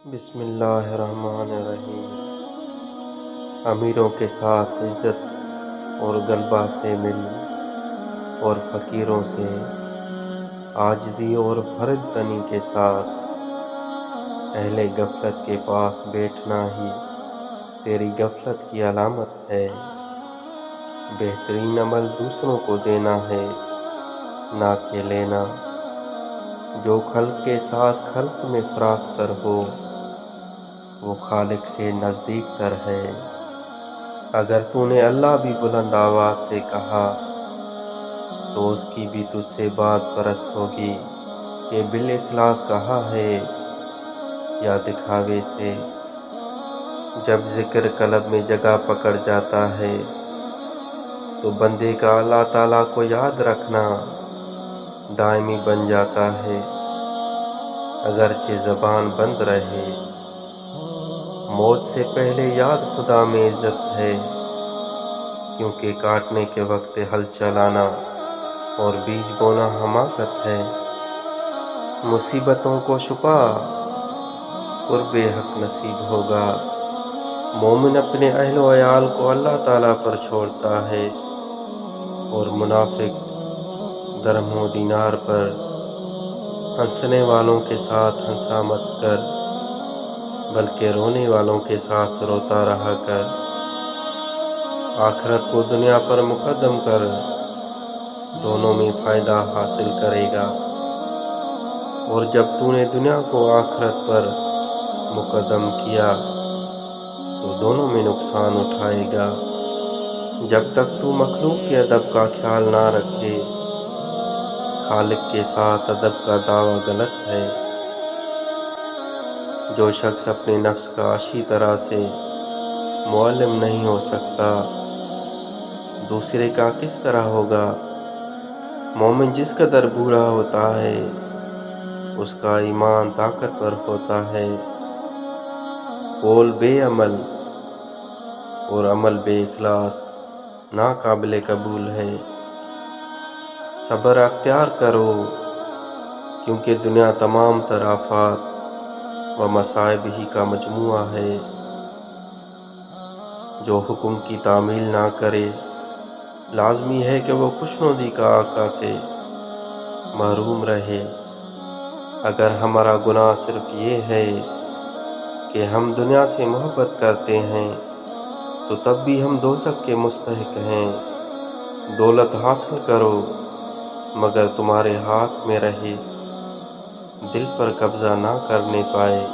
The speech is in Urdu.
بسم اللہ الرحمن الرحیم۔ امیروں کے ساتھ عزت اور غلبہ سے مل، اور فقیروں سے عاجزی اور فرد تنی کے ساتھ اہل غفلت کے پاس بیٹھنا ہی تیری غفلت کی علامت ہے۔ بہترین عمل دوسروں کو دینا ہے، نہ کہ لینا۔ جو خلق کے ساتھ خلق میں فراق تر ہو، وہ خالق سے نزدیک تر ہے۔ اگر تو نے اللہ بھی بلند آواز سے کہا تو اس کی بھی تجھ سے باز پرس ہوگی کہ بالاخلاص کہا ہے یا دکھاوے سے۔ جب ذکر قلب میں جگہ پکڑ جاتا ہے تو بندے کا اللہ تعالیٰ کو یاد رکھنا دائمی بن جاتا ہے، اگرچہ زبان بند رہے۔ موت سے پہلے یاد خدا میں عزت ہے، کیونکہ کاٹنے کے وقت ہل چلانا اور بیج بونا حماقت ہے۔ مصیبتوں کو چھپا، قرب حق نصیب ہوگا۔ مومن اپنے اہل و عیال کو اللہ تعالیٰ پر چھوڑتا ہے، اور منافق درہم و دینار پر ہنسنے والوں کے ساتھ ہنسا مت کر، بلکہ رونے والوں کے ساتھ روتا رہا کر۔ آخرت کو دنیا پر مقدم کر، دونوں میں فائدہ حاصل کرے گا، اور جب تو نے دنیا کو آخرت پر مقدم کیا تو دونوں میں نقصان اٹھائے گا۔ جب تک تو مخلوق کے ادب کا خیال نہ رکھے، خالق کے ساتھ ادب کا دعویٰ غلط ہے۔ جو شخص اپنے نفس کا اچھی طرح سے معلم نہیں ہو سکتا، دوسرے کا کس طرح ہوگا؟ مومن جس قدر بوڑھا ہوتا ہے اس کا ایمان طاقتور ہوتا ہے۔ قول بے عمل اور عمل بے اخلاص ناقابل قبول ہے۔ صبر اختیار کرو، کیونکہ دنیا تمام تر آفات و مصائب ہی کا مجموعہ ہے۔ جو حکم کی تعمیل نہ کرے، لازمی ہے کہ وہ خوشنودی کا آقا سے محروم رہے۔ اگر ہمارا گناہ صرف یہ ہے کہ ہم دنیا سے محبت کرتے ہیں تو تب بھی ہم دوزخ کے مستحق ہیں۔ دولت حاصل کرو مگر تمہارے ہاتھ میں رہے، دل پر قبضہ نہ کرنے پائے۔